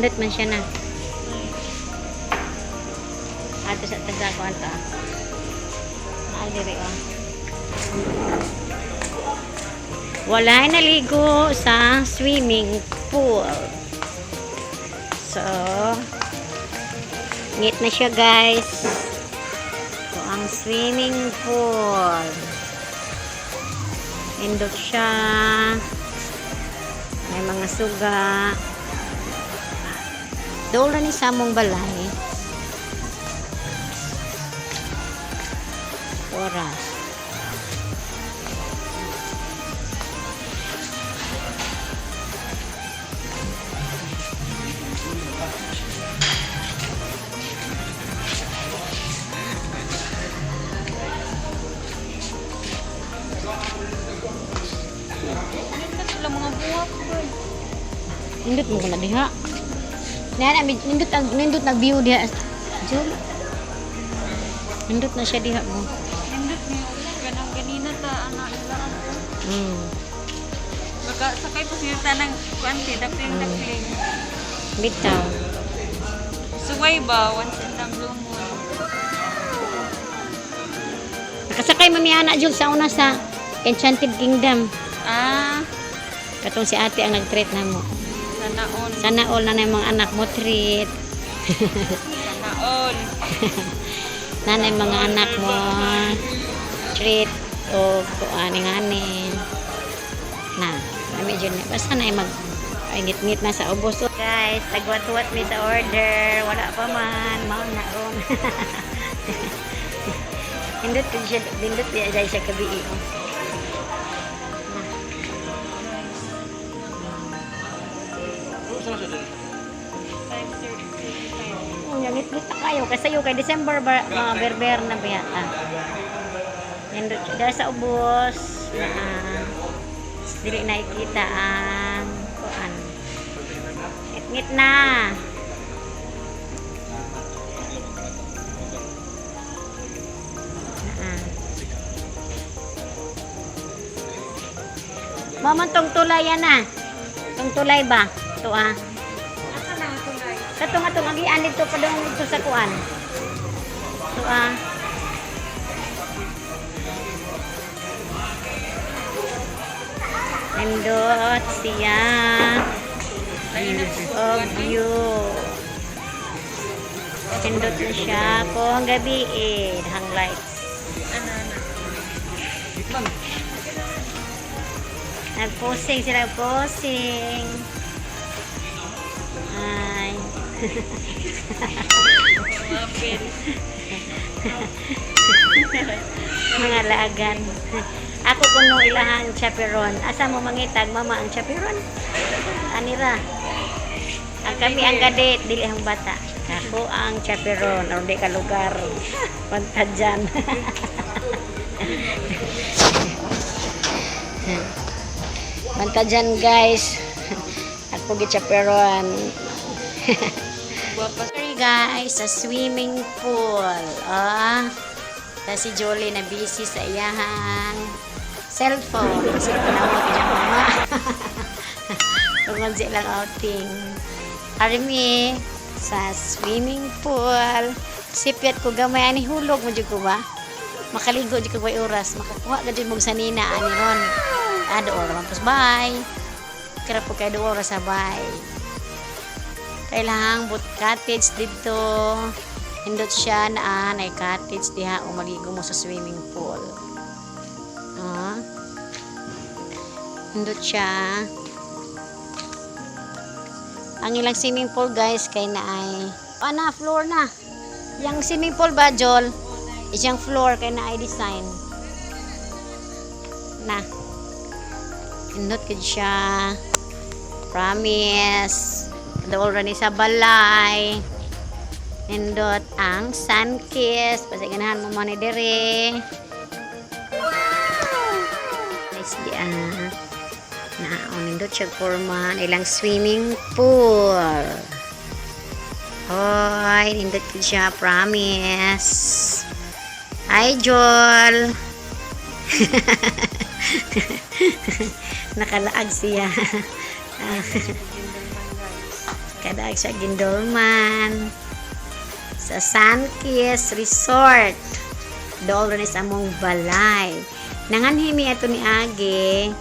Nindot man siya na. Ato sa taga ko anta. Diri oh. Wala naligo sa swimming pool. So, ngit na siya guys. So, ang swimming pool. Indot siya. May mga suga. Doon ni sa mong balay. Oras. Nindot mo na diha. Nindot na view diha. Jol. Nindot na siya diha mo. Nindot niyo. Ganang-ganina ta anak nila ako. Baka sakay po siya tanang kuanti, dapling-dapling. Bitaw. Suway ba? Once in the blue moon. Nakasakay mo niya anak Jol sa una sa Enchanted Kingdom. Ah, Katong si ate ang nag-treat na mo. sana all. Sana all na na yung mga anak mo treat. Sana all. Nanay mga anak mo treat o kuaning-aning. Na, kami dyan. Basta na mag ngit-ngit na sa ubos. So, guys, tagwat-wat mi sa order. Wala pa man. Maon na ron. Hindot siya, hindot siya kabi. Ngit-ngit na kayo. Kasi yung kay December mga berber na biyata. Hindot siya. Dahil sa ubos. Dili nakikita ang kuan. Ngit na. Mama tong tulay yan na. Tong tulay ba? Ito ah. Asa na ang tulay? Katong atong agian dito pa dong dito sa kuan. Ito ah. Nindot siya. Of you. Nindot na siya po ang gabi hang lights. Ano? Nag-posing sila, posing. Ay. Mapil. Mga lagan. Ako kuno ilahan chaperon. Asa mo mangitag mama ang chaperon? Anira. Ang kami ang gadit dili ang bata. Ako ang chaperon or di ka lugar. Punta dyan. Punta dyan guys. Ako gi chaperon. Sorry guys, sa swimming pool. Si Jolie na busy sa iyahang cellphone. Kasi panawag niya mama. Pagod silang outing. Arimi, sa swimming pool. Sipyat ko gamay ani hulog mo dyan ko ba? Makaligo dyan ko ba oras. Makakuha ka dyan mong sanina ani ron. Doon naman po. Bye. Kira po kayo doon oras sa bye. Kailangan boot cottage dito. Hindot siya na ay cottage diha o maligo mo sa swimming pool. Hindot siya. Ang ilang swimming pool guys kay na ay floor na. Yang swimming pool ba Jol? Isang floor kay na ay design. Na. Hindot kid siya. Promise. Doon rin sa balay. Nindot ang sun kiss. Basta ganahan mo man ni dere. Nice di nindot siya forma. Ilang swimming pool. Hoy, nindot ko siya. Promise. Hi, Joel. Nakalaag siya. Kadaag siya gindulman sa Sunkiss Resort. Dool rin sa among balay. Nanganhimi ato ni Age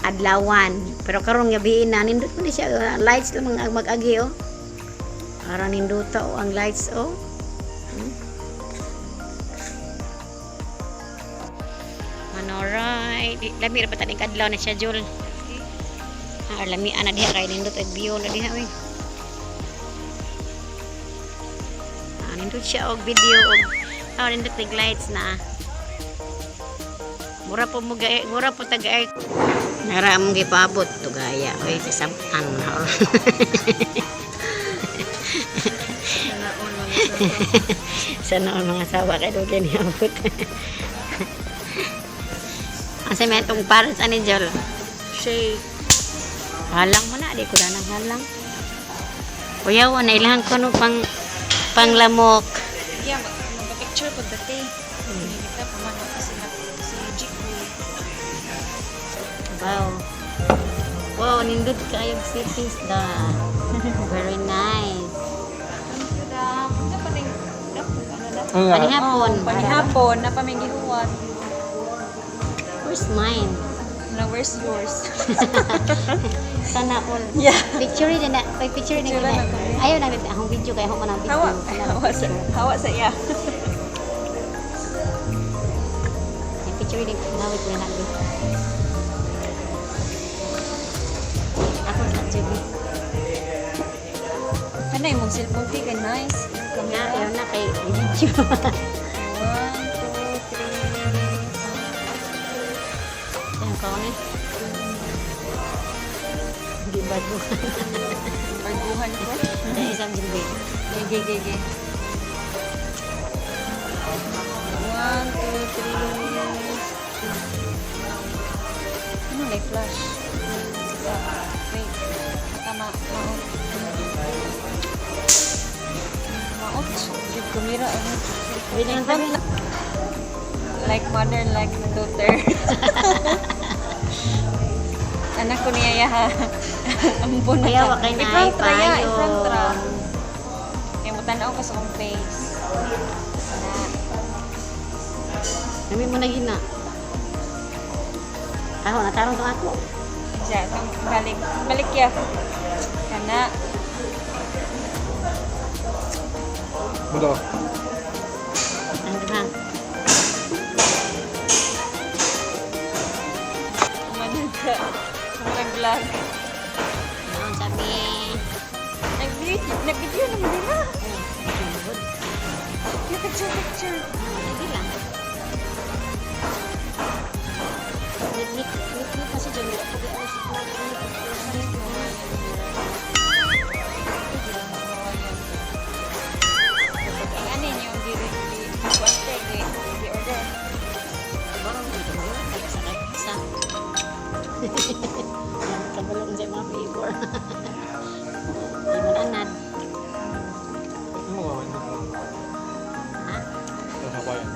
adlawan. Pero karong gabi na nindot mo na siya lights lang mag-agi oh. Para ninduta oh ang lights oh. Alright. Lami ra pa taning kadlaw na siya Jul. Lami ana diha kay nindot og view na diha we. Nindot siya og video og nindot tig lights na. Mura po taga-air. Nara mong gipabot to gaya. Oy sa saban na. Sana all mga sawa kay do kini abot. Asa may itong parents ani Jol? Shake. Halang mo na, di ko na nang halang. Kuya, na ilahan ko no panglamok. Yeah, mag-picture pagdati. Kita pamano kasi si Jik. Wow. Wow, nindot kayo settings da. Very nice. Panihapon. Panihapon na paminggihuan. Where's mine? Na where's yours? Sana all. Yeah. Picture din na. Picture din na. Ayaw na akong video kaya ako man ang video. Hawa sa iya. Picture din gawit ko na din. Ako sa Jubi. Ano yung mong cellphone kay nice. Kanya ayaw na kay video. 1, 2, 3. Yan ko ni. Hindi bago. Baguhan ko. Dahil isang Jubi. Gege. 1, 2, 3. Ano may flash? Wait. Maot. Yung kumira ano. Bilang kami. Like mother, like daughter. Anak ko niya yaha. Ang bunot. Kaya wa kay naay payo. Ifrantra. Kaya mo tanaw ka sa kong face. Kami mo na gina. Ako, natarong to ako. Diya, balik ya. Kana. Mudah. Ang bang. Manag ka. Nag-vlog. Noon sabi. Nag-video naman din na. Picture. Hindi lang. Nik kasi dyan. Ano yung di-order? Barang dito mo. Sa kabalong sa mga favor. Di man anad. Ano nga ba? Ha? Ano ba yan?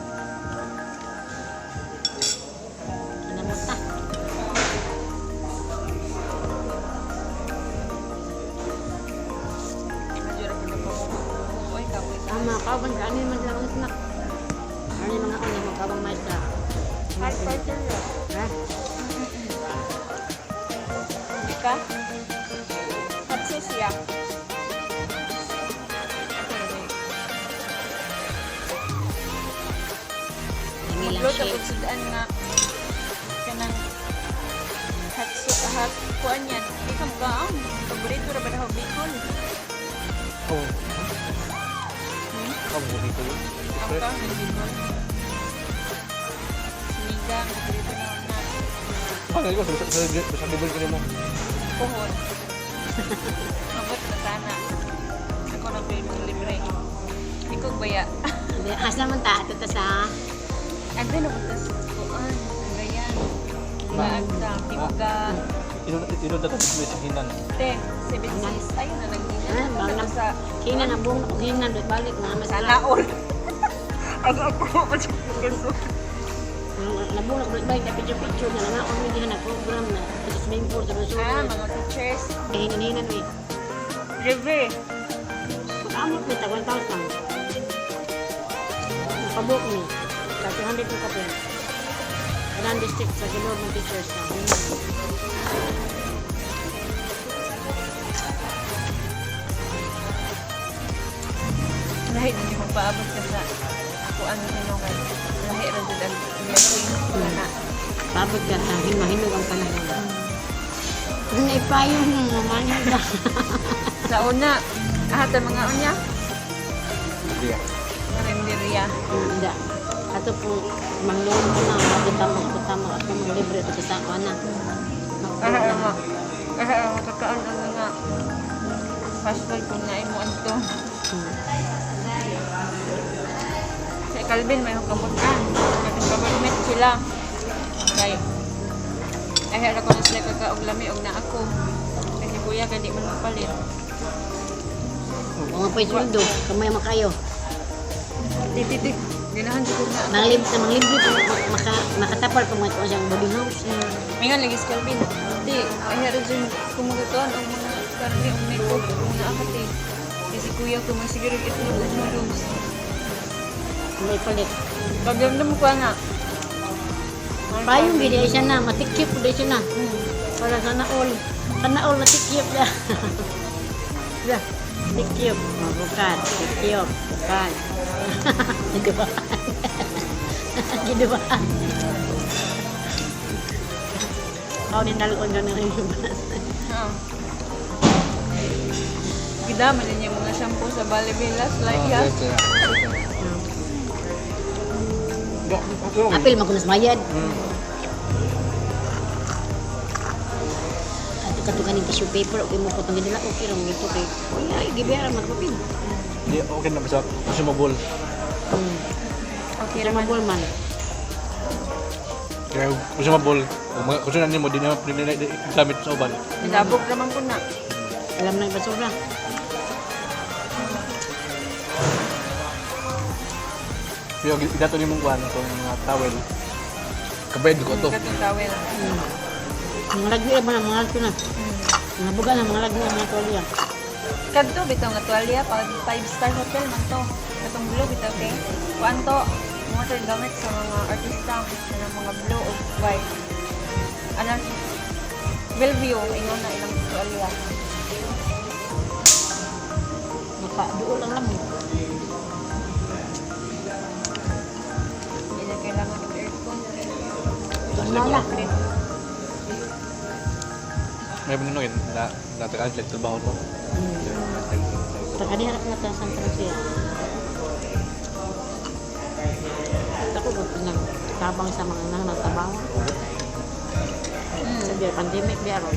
Kinamuta. Ama, kawan ka. Ano yung maglalong snack? Ano yung mga ulit magkabang maestra? Ha? Ika? Hapsis ya. Hindi lang Maglo shake. tapos sudan nga kanang hat kuan yan. Di ka mga paborito ra ba na bacon? Oh. Kamu dito yun? Ang ka bacon. Sinigang paborito na na. Ano yun? Sa libel ko mo. Pohon. Mabot na sana. Ako na libre. Ikaw baya. As naman ta. Ito ta sa... Ando na punta sa kuan. Ganyan. Maagda. Timaga. Ino dapat may siginan. Te. 76. Ayun na naghinan. bang Punta sa... Kina na buong kina doon balik na Sana all. Ako ko sa kaso. Nabuong na balik na picture na nga on hindi na program na sa swimming pool sa resort. Mga pictures. Kahinan-hinan eh. Libre. Pag-amot ni tag 1,000. Pabuk ni. Sa 200 ko kape. Ilan district sa Gilor ng teachers na. Lahi din yung magpaabot ka sa ako ano tinungan. Lahi rin din ang blessing. Wala na. Pabot ka sa himahinog ang panahon. Kung naipayong mo, mamanya na. Sa una, ahatan mga unya. Hindi ah. Karinderya. Hindi. Ato po, mangluon mo na, magkutama, ako mga libre ito sa ako na. Aha, kakaan ang nga. Pascal kung naimo anto. Sa Calvin may hukamutan. Nag-government sila. Kaya, ay ko na sila kakaog lami og na ako. Kasi kuya, gani man mapalit. Mga pa isuldo, kamay makayo. Titik, ginahan ko na. Mga libre po, makatapal pa mga ito siyang boarding house. Mingan lagi si Calvin. Di, ay haro dyan kumagatuan ang mga karne o neko kung naakati. Kasi kuya ko may siguro itlog at noodles. May palit. Paglamdam ko na. Payong gini siya na, matikip po siya na. Para sana all matikip na. Ya, tikip, bukan, tikip, bukan. Gidubaan. Gidubaan. Kau ni nalukon ka na rin yung Gidaman din yung mga shampoo sa Balibelas. Like ya. Apil magunas mayad. Ato katukan yung tissue paper, okay mo potong nila, okay lang ito kay. Ay, gibiara magpapin. Hindi, okay na basta consumable. Okay Kira naman. mabol man. Kaya consumable, kung saan mo, di naman gamit sa uban. Nilabog naman po na. Alam na yung basura. Pero dato ni mong kuhan, itong mga towel. Kabayad ko ito. Katong towel. Mga lagi naman ang mga ito na. Mga buga na mga lagi ang mga tuwalya. Kadto bitaw nga tuwalya pag 5-star hotel man to. Katong blue bitaw kay. Kuan to mga to gamit sa mga artista sa mga blue o white. Ano? Bellevue ingon na ilang tuwalya. Doon lang lang. Hindi na kailangan ng aircon. Wala. May bunino yun, natakaan sila trabaho to. Pagkadiharap na ito sa San Francisco. Ako buto na tabang sa mga nang natabaw. Sa biya pandemic biya ron.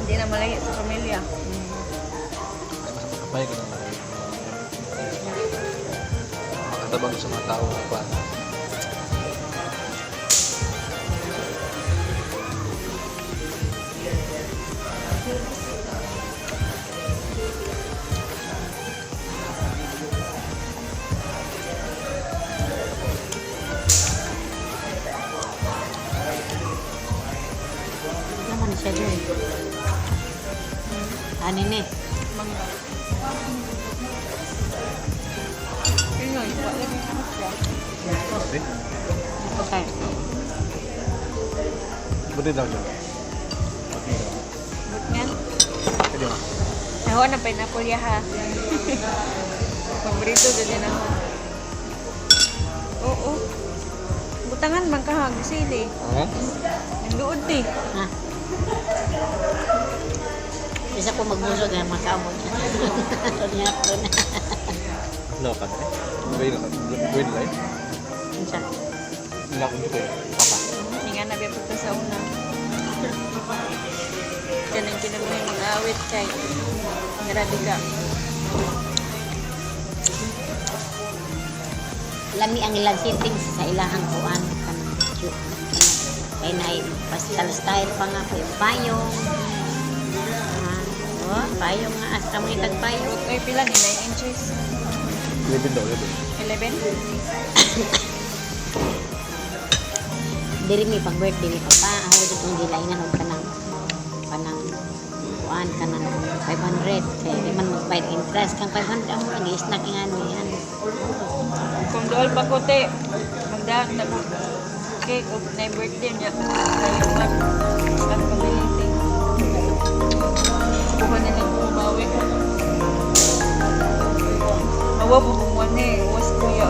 Hindi na malayo sa pamilya. Kapay ko naman. Makatabang sa mga tao pa. Naman siya doon. Anin eh. Mangga. Yun yun, wala din naman siya. Ito kayo. Buti daw dyan. Yan. Pwede mo. Ako na pineapple ya ha. Paborito din ako. Oo. Butangan man ka hag sili. Oo? Yung duod di. Ha? Isa ko magbuso na makaamon siya. Niya po na. Lakan eh. Wait lang. Minsan. Lakan ko eh. Papa. Nga na biya sa una. Yan ang kinagmay mag-awit kay. Grabe ka. Lami ang ilang settings sa ilahang kuan kanang cute. Kay nay style pa nga po yung payong. Oh, payong nga as kamo itag payong. Ay, pila ni 9 inches. 11 daw, 11. Diri mi pag birthday ni papa, ako dito ng gilainan og kanang kuan ka na 500 kaya di man magbayad interest kang 500 ang mga snack nga niyan. Kung doon pa ko te, magdaan na ko cake of na birthday niya. Kaya man, ang community. Bukan nila ko umawi. Awa po kung wane, was kuya.